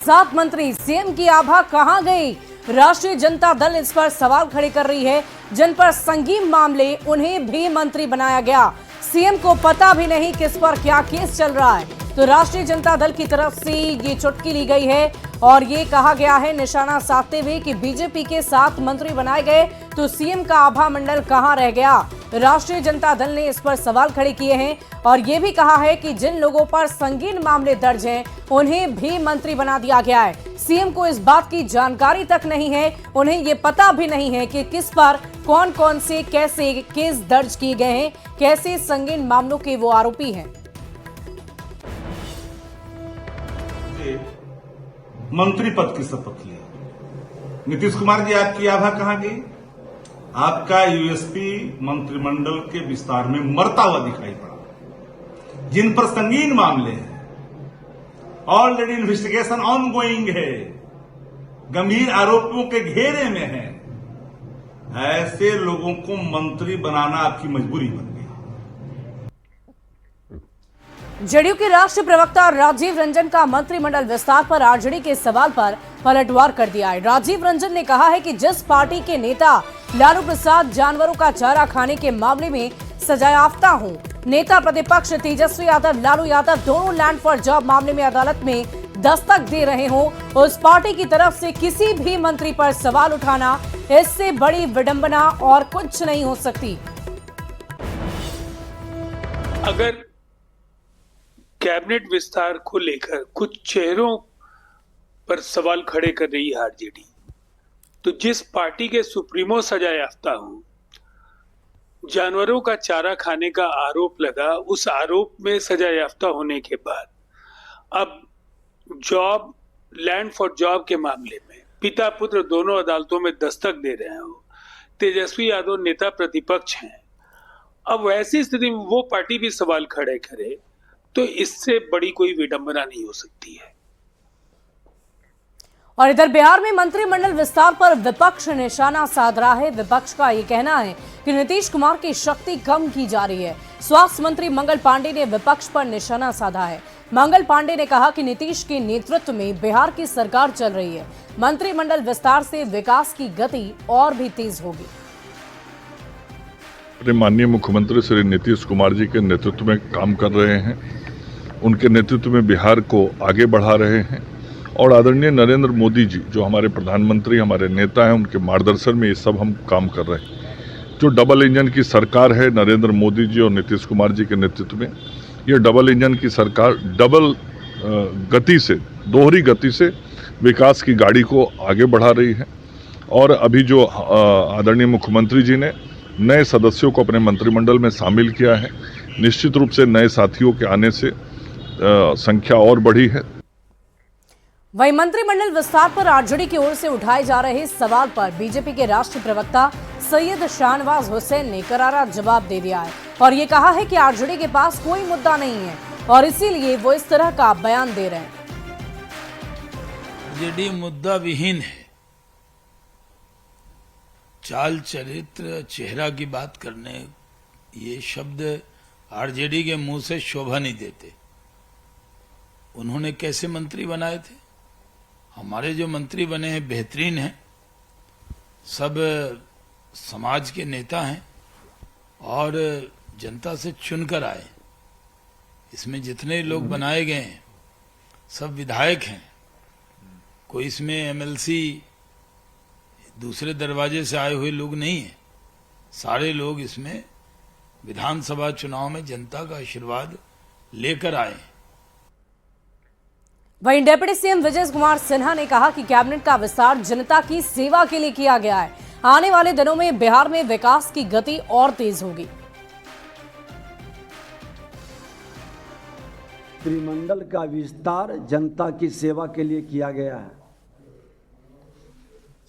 सात मंत्री सीएम की आभा कहां गई? राष्ट्रीय जनता दल इस पर सवाल खड़े कर रही है। जिन पर संगीन मामले, उन्हें भी मंत्री बनाया गया। सीएम को पता भी नहीं किस पर क्या केस चल रहा है। तो राष्ट्रीय जनता दल की तरफ से ये चुटकी ली गई है और ये कहा गया है, निशाना साधते हुए, कि बीजेपी के 7 मंत्री बनाए गए तो सीएम का आभा मंडल कहां रह गया। राष्ट्रीय जनता दल ने इस पर सवाल खड़े किए हैं और ये भी कहा है कि जिन लोगों पर संगीन मामले दर्ज हैं, उन्हें भी मंत्री बना दिया गया है। सीएम को इस बात की जानकारी तक नहीं है, उन्हें ये पता भी नहीं है कि किस पर कौन कौन से कैसे केस दर्ज किए गए हैं, कैसे संगीन मामलों के वो आरोपी हैं। मंत्री पद की शपथ लिया। नीतीश कुमार जी, आपकी आभा कहां गई? आपका यूएसपी मंत्रिमंडल के विस्तार में मरता हुआ दिखाई पड़ा। जिन पर संगीन मामले हैं, ऑलरेडी इन्वेस्टिगेशन ऑनगोइंग है, गंभीर आरोपों के घेरे में है, ऐसे लोगों को मंत्री बनाना आपकी मजबूरी बन गई। जेडीयू के राष्ट्रीय प्रवक्ता राजीव रंजन का मंत्रिमंडल विस्तार पर आरजेडी के सवाल पर पलटवार कर दिया है। राजीव रंजन ने कहा है कि जिस पार्टी के नेता लालू प्रसाद जानवरों का चारा खाने के मामले में सजायाफ्ता हों, नेता प्रतिपक्ष तेजस्वी यादव, लालू यादव दोनों लैंड फॉर जॉब मामले में अदालत में दस्तक दे रहे हों, उस पार्टी की तरफ से किसी भी मंत्री पर सवाल उठाना, इससे बड़ी विडंबना और कुछ नहीं हो सकती। अगर कैबिनेट विस्तार को लेकर कुछ चेहरों पर सवाल खड़े कर रही है आरजेडी, तो जिस पार्टी के सुप्रीमो सजायाफ्ता हो, जानवरों का चारा खाने का आरोप लगा, उस आरोप में सजायाफ्ता होने के बाद अब जॉब, लैंड फॉर जॉब के मामले में पिता पुत्र दोनों अदालतों में दस्तक दे रहे हो, तेजस्वी यादव नेता प्रतिपक्ष हैं, अब वैसी स्थिति में वो पार्टी भी सवाल खड़े करे, तो इससे बड़ी कोई विडंबना नहीं हो सकती है। और इधर बिहार में मंत्रिमंडल विस्तार पर विपक्ष निशाना साध रहा है। विपक्ष का ये कहना है कि नीतीश कुमार की शक्ति कम की जा रही है। स्वास्थ्य मंत्री मंगल पांडे ने विपक्ष पर निशाना साधा है। मंगल पांडे ने कहा कि नीतीश के नेतृत्व में बिहार की सरकार चल रही है। मंत्रिमंडल विस्तार से विकास की गति और भी तेज होगी। माननीय मुख्यमंत्री श्री नीतीश कुमार जी के नेतृत्व में काम कर रहे हैं, उनके नेतृत्व में बिहार को आगे बढ़ा रहे हैं और आदरणीय नरेंद्र मोदी जी जो हमारे प्रधानमंत्री, हमारे नेता हैं, उनके मार्गदर्शन में ये सब हम काम कर रहे हैं। जो डबल इंजन की सरकार है नरेंद्र मोदी जी और नीतीश कुमार जी के नेतृत्व में, ये डबल इंजन की सरकार डबल गति से, दोहरी गति से विकास की गाड़ी को आगे बढ़ा रही है। और अभी जो आदरणीय मुख्यमंत्री जी ने नए सदस्यों को अपने मंत्रिमंडल में शामिल किया है, निश्चित रूप से नए साथियों के आने से संख्या और बढ़ी है। वहीं मंत्रिमंडल विस्तार पर आरजेडी की ओर से उठाए जा रहे सवाल पर बीजेपी के राष्ट्रीय प्रवक्ता सैयद शाहनवाज हुसैन ने करारा जवाब दे दिया है और ये कहा है कि आरजेडी के पास कोई मुद्दा नहीं है और इसीलिए वो इस तरह का बयान दे रहे हैं। आरजेडी मुद्दा विहीन है। चाल चरित्र चेहरा की बात करने, ये शब्द आरजेडी के मुंह से शोभा नहीं देते। उन्होंने कैसे मंत्री बनाए थे? हमारे जो मंत्री बने हैं बेहतरीन हैं, सब समाज के नेता हैं और जनता से चुनकर आए। इसमें जितने लोग बनाए गए हैं सब विधायक हैं, कोई इसमें एमएलसी दूसरे दरवाजे से आए हुए लोग नहीं हैं। सारे लोग इसमें विधानसभा चुनाव में जनता का आशीर्वाद लेकर आए। वहीं डिप्टी सीएम विजय कुमार सिन्हा ने कहा कि कैबिनेट का विस्तार जनता की सेवा के लिए किया गया है। आने वाले दिनों में बिहार में विकास की गति और तेज होगी। मंत्रिमंडल का विस्तार जनता की सेवा के लिए किया गया है।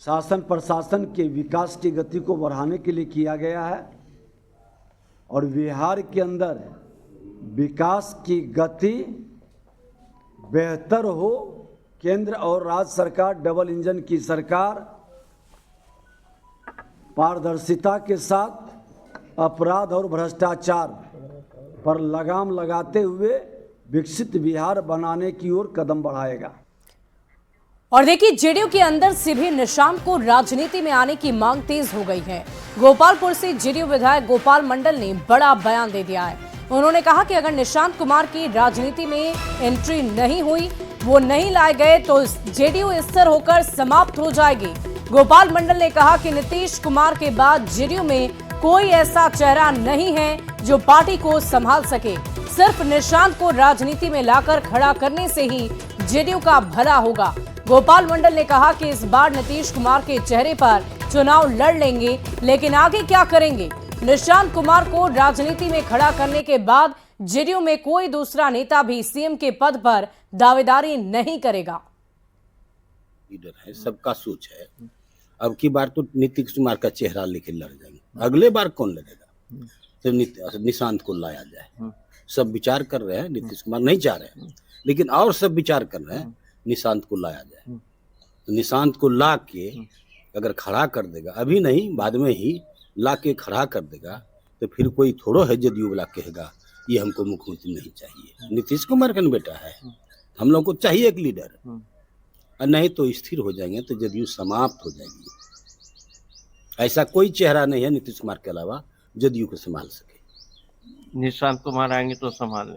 शासन प्रशासन के विकास की गति को बढ़ाने के लिए किया गया है और बिहार के अंदर विकास की गति बेहतर हो। केंद्र और राज्य सरकार, डबल इंजन की सरकार, पारदर्शिता के साथ अपराध और भ्रष्टाचार पर लगाम लगाते हुए विकसित बिहार बनाने की ओर कदम बढ़ाएगा। और देखिए, जेडीयू के अंदर से भी निशांत को राजनीति में आने की मांग तेज हो गई है। गोपालपुर से जेडीयू विधायक गोपाल मंडल ने बड़ा बयान दे दिया है। उन्होंने कहा कि अगर निशांत कुमार की राजनीति में एंट्री नहीं हुई, वो नहीं लाए गए, तो जेडीयू स्थिर होकर समाप्त हो जाएगी। गोपाल मंडल ने कहा कि नीतीश कुमार के बाद जेडीयू में कोई ऐसा चेहरा नहीं है जो पार्टी को संभाल सके। सिर्फ निशांत को राजनीति में लाकर खड़ा करने से ही जेडीयू का भला होगा। गोपाल मंडल ने कहा कि इस बार नीतीश कुमार के चेहरे पर चुनाव लड़ लेंगे, लेकिन आगे क्या करेंगे? निशांत कुमार को राजनीति में खड़ा करने के बाद जेडीयू में कोई दूसरा नेता भी सीएम के पद पर दावेदारी नहीं करेगा। लीडर है, सबका सोच है। अब की बार तो नीतीश कुमार का चेहरा लेके लड़ जाएंगे, अगले बार कौन लड़ेगा? तो निशांत को लाया जाए। सब विचार कर रहे हैं, नीतीश कुमार नहीं चाह रहे हैं, लेकिन और सब विचार कर रहे हैं निशांत को लाया जाए। तो निशांत को ला के अगर खड़ा कर देगा, अभी नहीं बाद में ही ला के खड़ा कर देगा, तो फिर कोई थोड़ो है जदयू वाला कहेगा ये हमको मुख्यमंत्री नहीं चाहिए। नीतीश कुमार का बेटा है, हम लोग को चाहिए एक लीडर, और नहीं तो स्थिर हो जाएंगे तो जदयू समाप्त हो जाएगी। ऐसा कोई चेहरा नहीं है नीतीश कुमार के अलावा जदयू को संभाल सके। निशांत कुमार आएंगे तो संभाल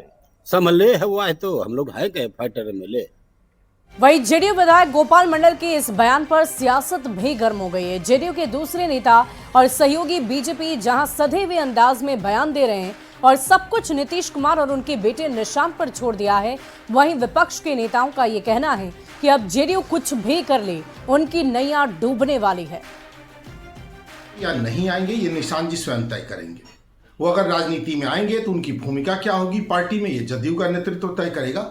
ले है, वो है तो हम लोग है क्या फाइटर MLA। वहीं जेडीयू विधायक गोपाल मंडल के इस बयान पर सियासत भी गर्म हो गई है। जेडीयू के दूसरे नेता और सहयोगी बीजेपी जहां सधे हुए अंदाज में बयान दे रहे हैं और सब कुछ नीतीश कुमार और उनके बेटे निशांत पर छोड़ दिया है, वहीं विपक्ष के नेताओं का ये कहना है कि अब जेडीयू कुछ भी कर ले, उनकी नैया डूबने वाली है। या नहीं आएंगे ये निशांत जी स्वयं तय करेंगे। वो अगर राजनीति में आएंगे तो उनकी भूमिका क्या होगी पार्टी में, ये जदयू का नेतृत्व तय करेगा।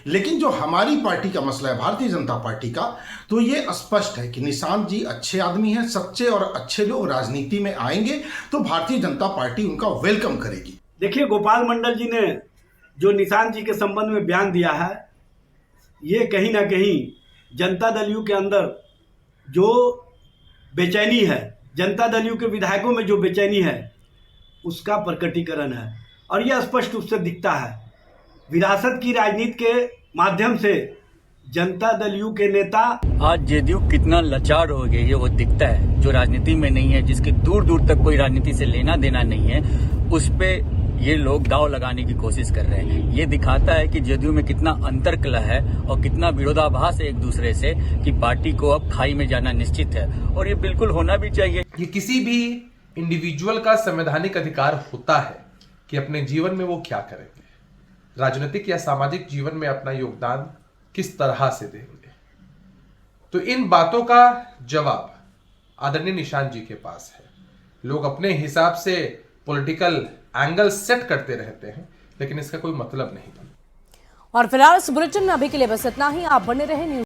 लेकिन जो हमारी पार्टी का मसला है, भारतीय जनता पार्टी का, तो ये स्पष्ट है कि निशांत जी अच्छे आदमी हैं, सच्चे और अच्छे लोग राजनीति में आएंगे तो भारतीय जनता पार्टी उनका वेलकम करेगी। देखिए, गोपाल मंडल जी ने जो निशांत जी के संबंध में बयान दिया है, ये कहीं ना कहीं जनता दल यू के अंदर जो बेचैनी है, जनता दल यू के विधायकों में जो बेचैनी है, उसका प्रकटीकरण है। और यह स्पष्ट रूप से दिखता है विरासत की राजनीति के माध्यम से जनता दल यू के नेता आज जेडीयू कितना लाचार हो गई है वो दिखता है। जो राजनीति में नहीं है, जिसके दूर दूर तक कोई राजनीति से लेना देना नहीं है, उस पे ये लोग दाव लगाने की कोशिश कर रहे हैं। ये दिखाता है कि जेडीयू में कितना अंतर्कलह है और कितना विरोधाभास है एक दूसरे से, कि पार्टी को अब खाई में जाना निश्चित है, और ये बिल्कुल होना भी चाहिए। ये किसी भी इंडिविजुअल का संवैधानिक अधिकार होता है कि अपने जीवन में वो क्या करेंगे, राजनीतिक या सामाजिक जीवन में अपना योगदान किस तरह से देंगे। तो इन बातों का जवाब आदरणीय निशांत जी के पास है। लोग अपने हिसाब से पॉलिटिकल एंगल सेट करते रहते हैं, लेकिन इसका कोई मतलब नहीं। और फिलहाल इस बुलेटिन में अभी के लिए बस इतना ही। आप बने रहे न्यूज